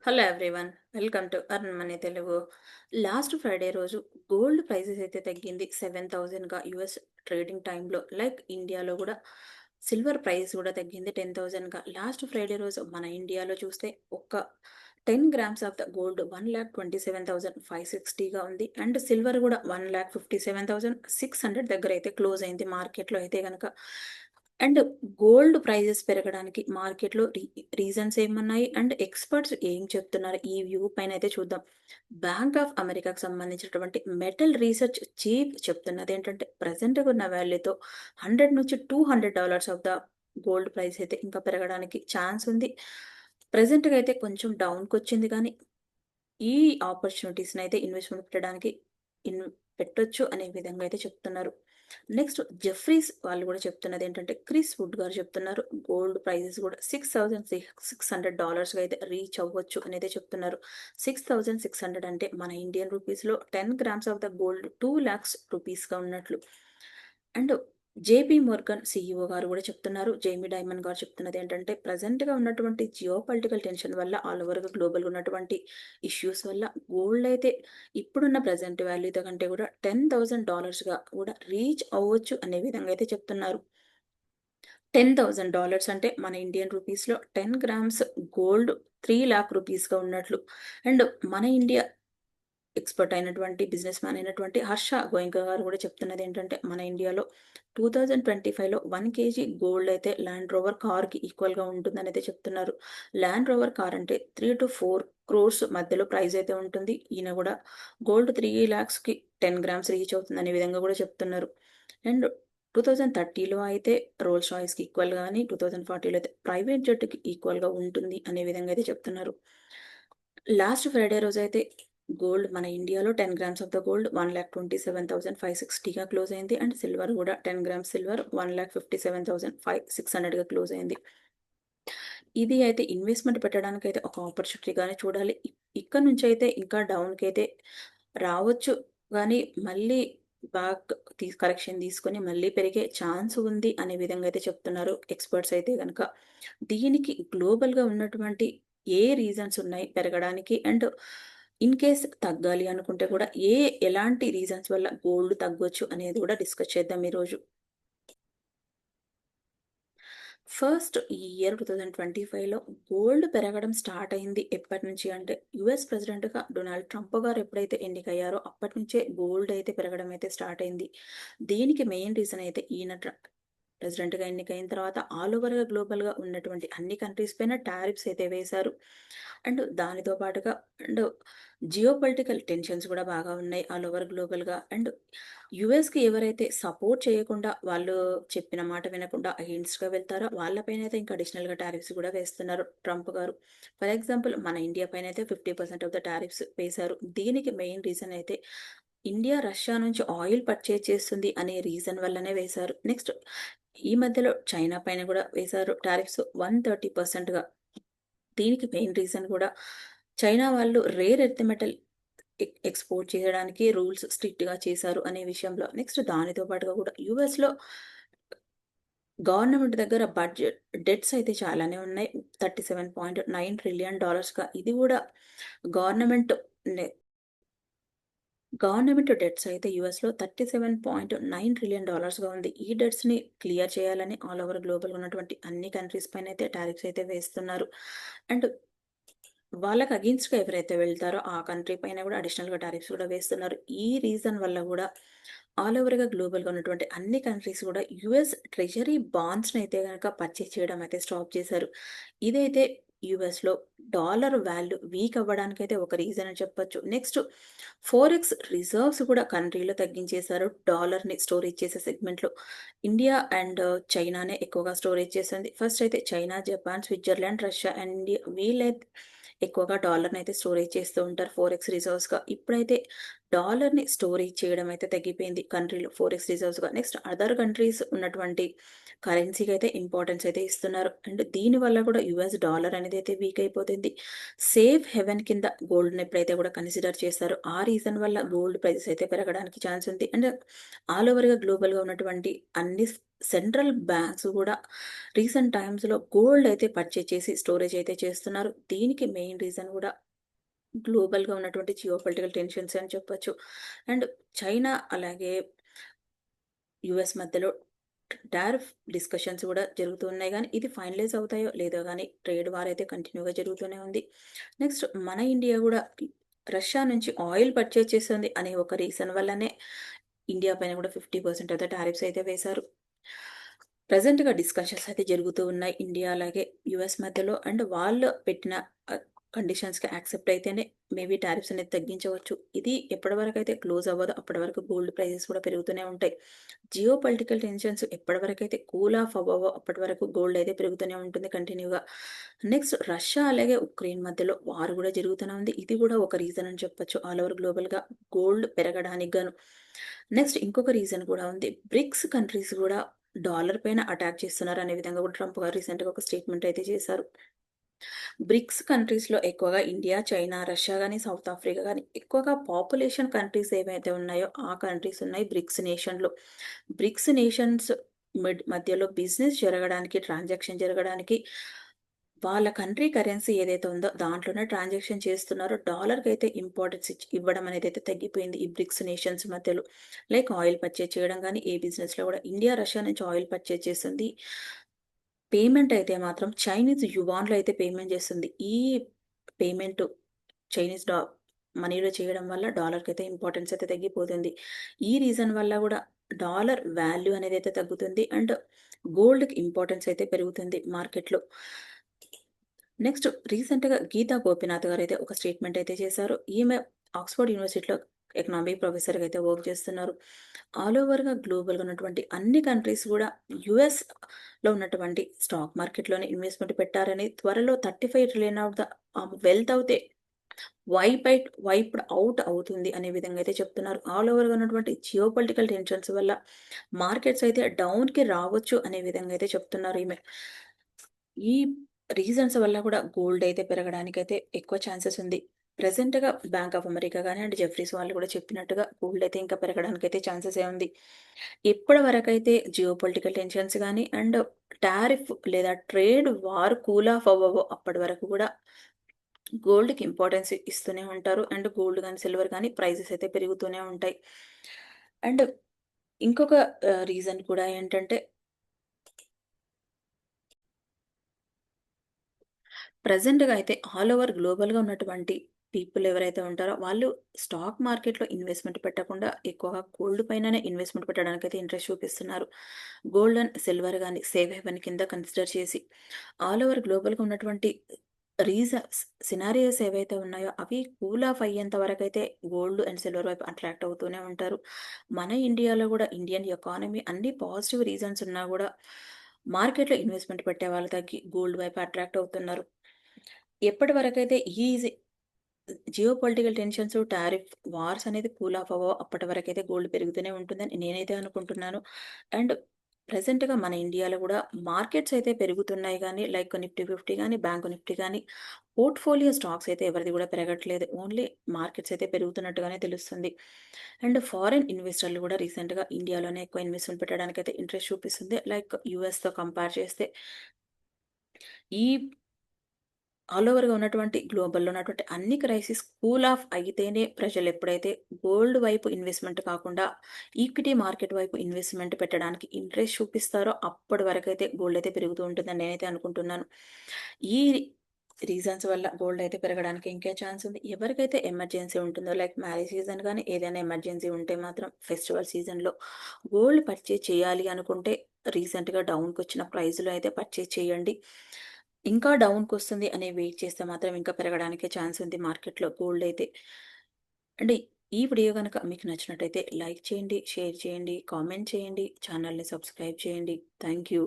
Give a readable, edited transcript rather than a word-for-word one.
Hello everyone, welcome to earn money Telugu. Last Friday రోజు gold prices అయితే తగ్గింది 7,000గా US trading టైంలో. లైక్ ఇండియాలో కూడా సిల్వర్ ప్రైస్ కూడా తగ్గింది 10,000గా. లాస్ట్ ఫ్రైడే రోజు మన ఇండియాలో చూస్తే ఒక్క 10 గ్రామ్స్ ఆఫ్ ద గోల్డ్ 1,27,560గా ఉంది. అండ్ సిల్వర్ కూడా 1,57,600 దగ్గర అయితే క్లోజ్ అయింది మార్కెట్లో అయితే కనుక. అండ్ గోల్డ్ ప్రైజెస్ పెరగడానికి మార్కెట్‌లో రీజన్స్ ఏమున్నాయి? అండ్ ఎక్స్‌పర్ట్స్ ఏం చెప్తున్నారు? ఈ వ్యూ పైన అయితే చూద్దాం. బ్యాంక్ ఆఫ్ అమెరికాకి సంబంధించినటువంటి మెటల్ రీసెర్చ్ చీఫ్ చెప్తున్నదేంటంటే, ప్రెజెంట్‌గా ఉన్న వాల్యూతో $100-200 ఆఫ్ ద గోల్డ్ ప్రైస్ అయితే ఇంకా పెరగడానికి ఛాన్స్ ఉంది. ప్రెజెంట్‌గా అయితే కొంచెం డౌన్‌కొచ్చింది గానీ, ఈ ఆపర్చునిటీస్‌నైతే ఇన్వెస్ట్‌మెంట్ పెట్టడానికి ఇన్ పెట్టొచ్చు అనే విధంగా అయితే చెప్తున్నారు. నెక్స్ట్ జెఫ్రీస్ వాళ్ళు గూడా చెప్తున్నదేంటంటే, క్రిస్ వుడ్ గారు చెప్తున్నారు, గోల్డ్ ప్రైజెస్ గూడా $6,600గా అయితే రీచ్ అవ్వచ్చు అనైతే చెప్తున్నారు. 6,600 అంటే మన ఇండియన్ రూపీస్‌లో 10 గ్రామ్స్ ఆఫ్ ద గోల్డ్ 2,00,000 రూపీస్‌గా ఉన్నట్లు. అండ్ జేపీ మోర్గన్ సీఈఓ గారు గూడా చెప్తున్నారు. జేమీ డైమన్ గారు చెప్తున్నదేంటంటే, ప్రెజెంట్‌గా ఉన్నటువంటి జియోపాలిటికల్ టెన్షన్ వల్ల ఆల్ ఓవర్‌గా గ్లోబల్‌గా ఉన్నటువంటి ఇష్యూస్ వల్ల గోల్డ్ అయితే ఇప్పుడున్న ప్రెజెంట్ వాల్యూతో కంటే కూడా $10,000గా కూడా రీచ్ అవ్వచ్చు అనే విధంగా అయితే చెప్తున్నారు. $10,000 అంటే మన ఇండియన్ రూపీస్‌లో 10 గ్రామ్స్ గోల్డ్ 3,00,000 రూపీస్‌గా ఉన్నట్లు. అండ్ మన ఇండియా ఎక్స్‌పర్ట్ అయినటువంటి బిజినెస్ మ్యాన్ అయినటువంటి హర్ష గోయంకా గారు కూడా చెప్తున్నదేంటంటే, మన ఇండియాలో 2025లో 1 కేజీ గోల్డ్ అయితే ల్యాండ్ రోవర్ కార్‌కి ఈక్వల్‌గా ఉంటుందనైతే చెప్తున్నారు. ల్యాండ్ రోవర్ కార్ అంటే 3-4 క్రోర్స్ మధ్యలో ప్రైస్ అయితే ఉంటుంది. ఈయన కూడా గోల్డ్ 3,00,000కి 10 గ్రామ్స్ రీచ్ అవుతుందనే విధంగా కూడా చెప్తున్నారు. అండ్ 2030లో అయితే రోల్స్ రాయ్స్‌కి ఈక్వల్ గాని, 2040లో అయితే ప్రైవేట్ జెట్‌కి ఈక్వల్‌గా ఉంటుంది అనే విధంగా అయితే చెప్తున్నారు. లాస్ట్ ఫ్రైడే రోజైతే గోల్డ్ మన ఇండియాలో 10 గ్రామ్స్ ఆఫ్ ద గోల్డ్ 1,27,560గా క్లోజ్ అయింది. అండ్ సిల్వర్ కూడా 10 గ్రామ్స్ సిల్వర్ 1,57,600గా క్లోజ్ అయింది. ఇది అయితే ఇన్వెస్ట్‌మెంట్ పెట్టడానికైతే ఒక ఆపర్చునిటీగానే చూడాలి. ఇక్కడ నుంచయితే ఇంకా డౌన్‌కైతే రావచ్చు గానీ, మళ్ళీ బ్యాక్ కరెక్షన్ తీసుకొని మళ్ళీ పెరిగే ఛాన్స్ ఉంది అనే విధంగా అయితే చెప్తున్నారు ఎక్స్‌పర్ట్స్ అయితే గనక. దీనికి గ్లోబల్‌గా ఉన్నటువంటి ఏ రీజన్స్ ఉన్నాయి పెరగడానికి? అండ్ ఇన్ కేస్ తగ్గాలి అనుకుంటే కూడా ఎలాంటి రీజన్స్ వల్ల గోల్డ్ తగ్గొచ్చు అనేది కూడా డిస్కస్ చేద్దాం ఈరోజు. ఫస్ట్ ఈ ఇయర్ 2025లో గోల్డ్ పెరగడం స్టార్ట్ అయింది ఎప్పటినుంచి అంటే, యూఎస్ ప్రెసిడెంట్‌గా డొనాల్డ్ ట్రంప్ గారు ఎప్పుడైతే ఎన్నికయ్యారో అప్పటి నుంచే గోల్డ్ అయితే పెరగడం అయితే స్టార్ట్ అయింది. దీనికి మెయిన్ రీజన్ అయితే ఈయన ప్రెసిడెంట్‌గా ఎన్నికైన తర్వాత ఆల్ ఓవర్‌గా గ్లోబల్‌గా ఉన్నటువంటి అన్ని కంట్రీస్ పైన టారిఫ్స్ అయితే వేశారు. అండ్ దానితో పాటుగా అండ్ జియోపొలిటికల్ టెన్షన్స్ కూడా బాగా ఉన్నాయి ఆల్ ఓవర్ గ్లోబల్‌గా. అండ్ యూఎస్‌కి ఎవరైతే సపోర్ట్ చేయకుండా, వాళ్ళు చెప్పిన మాట వినకుండా అగెయిన్స్ట్‌గా వెళ్తారో వాళ్ళపైనైతే ఇంకా అడిషనల్‌గా టారిఫ్స్ కూడా వేస్తున్నారు ట్రంప్ గారు. ఫర్ ఎగ్జాంపుల్ మన ఇండియా పైనైతే 50% ఆఫ్ ద టారిఫ్స్ వేశారు. దీనికి మెయిన్ రీజన్ అయితే ఇండియా రష్యా నుంచి ఆయిల్ పర్చేజ్ చేస్తుంది అనే రీజన్ వల్లనే వేశారు. నెక్స్ట్ ఈ మధ్యలో చైనా పైన కూడా వేశారు టారిఫ్స్ 130%గా. దీనికి మెయిన్ రీజన్ కూడా చైనా వాళ్ళు రేర్ ఎర్త్ మెటల్ ఎక్స్‌పోర్ట్ చేయడానికి రూల్స్ స్ట్రిక్ట్‌గా చేశారు అనే విషయంలో. నెక్స్ట్ దానితో పాటుగా కూడా యూఎస్‌లో గవర్నమెంట్ దగ్గర డెట్స్ అయితే చాలానే ఉన్నాయి. $37.9 ట్రిలియన్ డాలర్స్‌గా ఇది కూడా గవర్నమెంట్ నె గవర్నమెంట్ డెట్స్ అయితే యూఎస్‌లో $37.9 ట్రిలియన్ డాలర్స్‌గా ఉంది. ఈ డెట్స్‌ని క్లియర్ చేయాలని ఆల్ ఓవర్ గ్లోబల్‌గా ఉన్నటువంటి అన్ని కంట్రీస్ పైన అయితే టారిఫ్స్ అయితే వేస్తున్నారు. అండ్ వాళ్ళకి అగెయిన్స్ట్‌గా ఎవరైతే వెళ్తారో ఆ కంట్రీ పైన గూడా అడిషనల్‌గా టారిఫ్స్ గూడా వేస్తున్నారు. ఈ రీజన్ వల్ల గూడా ఆల్ ఓవర్‌గా గ్లోబల్‌గా ఉన్నటువంటి అన్ని కంట్రీస్ గూడా యూఎస్ ట్రెజరీ బాండ్స్‌నయితే గనక పర్చేజ్ చేయడం అయితే స్టాప్ చేశారు. ఇదైతే యూఎస్‌లో డాలర్ వాల్యూ వీక్ అవ్వడానికైతే ఒక రీజన్ అని చెప్పొచ్చు. నెక్స్ట్ ఫోరెక్స్ రిజర్వ్స్ కూడా కంట్రీలో తగ్గించేశారు. డాలర్‌ని స్టోరేజ్ చేసే సెగ్మెంట్‌లో ఇండియా అండ్ చైనానే ఎక్కువగా స్టోరేజ్ చేసింది. ఫస్ట్ అయితే China, Japan, Switzerland, Russia and India వీళ్ళే ఎక్కువగా డాలర్‌నయితే స్టోరేజ్ చేస్తూ ఉంటారు ఫోరెక్స్ రిజర్వ్స్‌గా. ఇప్పుడైతే డాలర్‌ని స్టోరేజ్ చేయడం అయితే తగ్గిపోయింది కంట్రీలో ఫోరెక్స్ రిజర్వ్స్‌గా. నెక్స్ట్ అదర్ కంట్రీస్ ఉన్నటువంటి కరెన్సీకి అయితే ఇంపార్టెన్స్ అయితే ఇస్తున్నారు. అండ్ దీనివల్ల కూడా యూఎస్ డాలర్ అనేది అయితే వీక్ అయిపోతుంది. సేఫ్ హెవెన్ కింద గోల్డ్‌ని ఎప్పుడైతే కూడా కన్సిడర్ చేస్తారో, ఆ రీజన్ వల్ల గోల్డ్ ప్రైసెస్ అయితే పెరగడానికి ఛాన్స్ ఉంది. అండ్ ఆల్ ఓవర్‌గా గ్లోబల్‌గా ఉన్నటువంటి అన్ని సెంట్రల్ బ్యాంక్స్ కూడా రీసెంట్ టైమ్స్‌లో గోల్డ్ అయితే పర్చేజ్ చేసి స్టోరేజ్ అయితే చేస్తున్నారు. దీనికి మెయిన్ రీజన్ కూడా గ్లోబల్‌గా ఉన్నటువంటి జియోపొలిటికల్ టెన్షన్స్ అని చెప్పొచ్చు. అండ్ చైనా అలాగే యూఎస్ మధ్యలో టారిఫ్ డిస్కషన్స్ కూడా జరుగుతూ ఉన్నాయి గానీ, ఇది ఫైనలైజ్ అవుతాయో లేదో గానీ ట్రేడ్ వార్ అయితే కంటిన్యూగా జరుగుతూనే ఉంది. నెక్స్ట్ మన ఇండియా గూడా రష్యా నుంచి ఆయిల్ పర్చేజ్ చేస్తుంది అనే ఒక రీజన్ వల్లనే ఇండియా పైన కూడా 50% అయితే టారిఫ్స్ అయితే వేశారు. ప్రెజెంట్‌గా డిస్కషన్స్ అయితే జరుగుతూ ఉన్నాయి. ఇండియా అలాగే యూఎస్ మధ్యలో. అండ్ వాళ్ళు పెట్టిన కండిషన్స్‌కి యాక్సెప్ట్ అయితేనే మేబీ టారిఫ్స్ అనేది తగ్గించవచ్చు. ఇది ఎప్పటి వరకైతే క్లోజ్ అవ్వదో అప్పటి వరకు గోల్డ్ ప్రైజెస్ కూడా పెరుగుతూనే ఉంటాయి. జియో పొలిటికల్ టెన్షన్స్ ఎప్పటి వరకైతే కూల్ ఆఫ్ అవ్వవో అప్పటి వరకు గోల్డ్ అయితే పెరుగుతూనే ఉంటుంది కంటిన్యూగా. నెక్స్ట్ రష్యా అలాగే ఉక్రెయిన్ మధ్యలో వార్ కూడా జరుగుతూనే ఉంది. ఇది కూడా ఒక రీజన్ అని చెప్పొచ్చు ఆల్ ఓవర్ గ్లోబల్‌గా గోల్డ్ పెరగడానికి గాను. నెక్స్ట్ ఇంకొక రీజన్ కూడా ఉంది. బ్రిక్స్ కంట్రీస్ కూడా డాలర్ పైన అటాక్ చేస్తున్నారు అనే విధంగా కూడా ట్రంప్ గారు రీసెంట్‌గా ఒక స్టేట్మెంట్ అయితే చేశారు. బ్రిక్స్ కంట్రీస్‌లో ఎక్కువగా ఇండియా, చైనా, రష్యా గాని, సౌత్ ఆఫ్రికా గాని ఎక్కువగా పాపులేషన్ కంట్రీస్ ఏవైతే ఉన్నాయో ఆ కంట్రీస్ ఉన్నాయి బ్రిక్స్ నేషన్‌లో. బ్రిక్స్ నేషన్స్ మధ్యలో బిజినెస్ జరగడానికి, ట్రాన్సాక్షన్ జరగడానికి వాళ్ళ కంట్రీ కరెన్సీ ఏదైతే ఉందో దాంట్లోనే ట్రాన్సాక్షన్ చేస్తున్నారు. డాలర్‌కైతే ఇంపార్టెన్స్ ఇవ్వడం అనేదైతే తగ్గిపోయింది ఈ బ్రిక్స్ నేషన్స్ మధ్యలో. లైక్ ఆయిల్ పర్చేజ్ చేయడం గాని, ఏ బిజినెస్‌లో కూడా ఇండియా, రష్యా నుంచి ఆయిల్ పర్చేజ్ చేస్తుంది. పేమెంట్ అయితే మాత్రం చైనీస్ యువాన్‌లో అయితే పేమెంట్ చేస్తుంది. ఈ పేమెంట్ చైనీస్ మనీలో చేయడం వల్ల డాలర్‌కైతే ఇంపార్టెన్స్ అయితే తగ్గిపోతుంది. ఈ రీజన్ వల్ల గూడా డాలర్ వాల్యూ అనేదైతే తగ్గుతుంది. అండ్ గోల్డ్‌కి ఇంపార్టెన్స్ అయితే పెరుగుతుంది మార్కెట్‌లో. నెక్స్ట్ రీసెంట్‌గా గీతా గోపినాథ్ గారైతే ఒక స్టేట్మెంట్ అయితే చేశారు. ఈమె ఆక్స్‌ఫర్డ్ యూనివర్సిటీలో ఎకనామిక్ ప్రొఫెసర్‌గా అయితే వర్క్ చేస్తున్నారు. ఆల్ ఓవర్‌గా గ్లోబల్‌గా ఉన్నటువంటి అన్ని కంట్రీస్ గూడా యూఎస్‌లో ఉన్నటువంటి స్టాక్ మార్కెట్‌లోనే ఇన్వెస్ట్‌మెంట్ పెట్టారని, త్వరలో 35 ట్రిలియన్ ఆఫ్ ద వెల్త్ అవుతే వైప్డ్ ఔట్ అవుతుంది అనే విధంగా అయితే చెప్తున్నారు. ఆల్ ఓవర్‌గా ఉన్నటువంటి జియోపొలిటికల్ టెన్షన్స్ వల్ల మార్కెట్స్ అయితే డౌన్‌కి రావచ్చు అనే విధంగా అయితే చెప్తున్నారు ఈమె. ఈ రీజన్స్ వల్ల కూడా గోల్డ్ అయితే పెరగడానికైతే ఎక్కువ ఛాన్సెస్ ఉంది. ప్రెజెంట్‌గా బ్యాంక్ ఆఫ్ అమెరికా గాని అండ్ జెఫ్రీస్ వాళ్ళు కూడా చెప్పినట్టుగా గోల్డ్ అయితే ఇంకా పెరగడానికైతే ఛాన్సెసే ఉంది. ఎప్పటి వరకైతే జియోపొలిటికల్ టెన్షన్స్ గాని అండ్ టారిఫ్ లేదా ట్రేడ్ వార్ కూల్ ఆఫ్ అవ్వవో అప్పటి వరకు కూడా గోల్డ్‌కి ఇంపార్టెన్స్ ఇస్తూనే ఉంటారు. అండ్ గోల్డ్ గాని, సిల్వర్ గాని ప్రైజెస్ అయితే పెరుగుతూనే ఉంటాయి. అండ్ ఇంకొక రీజన్ కూడా ఏంటంటే ప్రెజెంట్‌గా అయితే ఆల్ ఓవర్ గ్లోబల్‌గా ఉన్నటువంటి పీపుల్ ఎవరైతే ఉంటారో వాళ్ళు స్టాక్ మార్కెట్‌లో ఇన్వెస్ట్‌మెంట్ పెట్టకుండా ఎక్కువగా గోల్డ్ పైననే ఇన్వెస్ట్‌మెంట్ పెట్టడానికైతే ఇంట్రెస్ట్ చూపిస్తున్నారు. గోల్డ్ అండ్ సిల్వర్ గాని సేఫ్ హెవెన్ కింద కన్సిడర్ చేసి ఆల్ ఓవర్ గ్లోబల్‌గా ఉన్నటువంటి రీజన్స్ సినారియోస్ ఏవైతే ఉన్నాయో అవి కూల్ ఆఫ్ అయ్యేంత వరకైతే గోల్డ్ అండ్ సిల్వర్ వైపు అట్రాక్ట్ అవుతూనే ఉంటారు. మన ఇండియాలో గూడా ఇండియన్ ఎకానమీ అన్ని పాజిటివ్ రీజన్స్ ఉన్నా గూడా మార్కెట్‌లో ఇన్వెస్ట్‌మెంట్ పెట్టే వాళ్ళు తగ్గి గోల్డ్ వైపు అట్రాక్ట్ అవుతున్నారు. ఎప్పటి వరకైతే ఈ జియోపొలిటికల్ టెన్షన్స్, టారిఫ్ వార్స్ అనేది కూల్ ఆఫ్ అవ్వవో అప్పటి వరకైతే గోల్డ్ పెరుగుతూనే ఉంటుందని నేనైతే అనుకుంటున్నాను. అండ్ ప్రెజెంట్‌గా మన ఇండియాలో గూడా మార్కెట్స్ అయితే పెరుగుతున్నాయి గానీ, లైక్ నిఫ్టీ 50 గానీ, బ్యాంక్ నిఫ్టీ గానీ, పోర్ట్‌ఫోలియో స్టాక్స్ అయితే ఎవరిది గూడా పెరగట్లేదు. ఓన్లీ మార్కెట్స్ అయితే పెరుగుతున్నట్టుగానే తెలుస్తుంది. అండ్ ఫారెన్ ఇన్వెస్టర్లు గూడా రీసెంట్‌గా ఇండియాలోనే ఎక్కువ ఇన్వెస్ట్‌మెంట్ పెట్టడానికైతే ఇంట్రెస్ట్ చూపిస్తుంది. లైక్ యూఎస్‌తో కంపేర్ చేస్తే ఈ ఆల్ ఓవర్‌గా ఉన్నటువంటి గ్లోబల్‌లో ఉన్నటువంటి అన్ని క్రైసిస్ కూల్ ఆఫ్ అయితేనే ప్రజలెప్పుడైతే గోల్డ్ వైపు ఇన్వెస్ట్‌మెంట్ కాకుండా ఈక్విటీ మార్కెట్ వైపు ఇన్వెస్ట్‌మెంట్ పెట్టడానికి ఇంట్రెస్ట్ చూపిస్తారో అప్పటి వరకైతే గోల్డ్ అయితే పెరుగుతూ ఉంటుందని నేనైతే అనుకుంటున్నాను. ఈ రీజన్స్ వల్ల గోల్డ్ అయితే పెరగడానికి ఇంకా ఛాన్స్ ఉంది. ఎవరికైతే ఎమర్జెన్సీ ఉంటుందో లైక్ మ్యారేజ్ సీజన్ గానీ, ఏదైనా ఎమర్జెన్సీ ఉంటే మాత్రం ఫెస్టివల్ సీజన్‌లో గోల్డ్ పర్చేజ్ చేయాలి అనుకుంటే రీసెంట్‌గా డౌన్‌కొచ్చిన ప్రైస్‌లో అయితే పర్చేజ్ చేయండి. ఇంకా డౌన్‌కొస్తుంది అని వెయిట్ చేస్తే మాత్రం ఇంకా పెరగడానికే ఛాన్స్ ఉంది మార్కెట్‌లో గోల్డ్ అయితే. అంటే ఈ వీడియో గనక మీకు నచ్చినట్టయితే లైక్ చేయండి, షేర్ చేయండి, కామెంట్ చేయండి, ఛానెల్‌ని సబ్స్క్రైబ్ చేయండి. Thank you.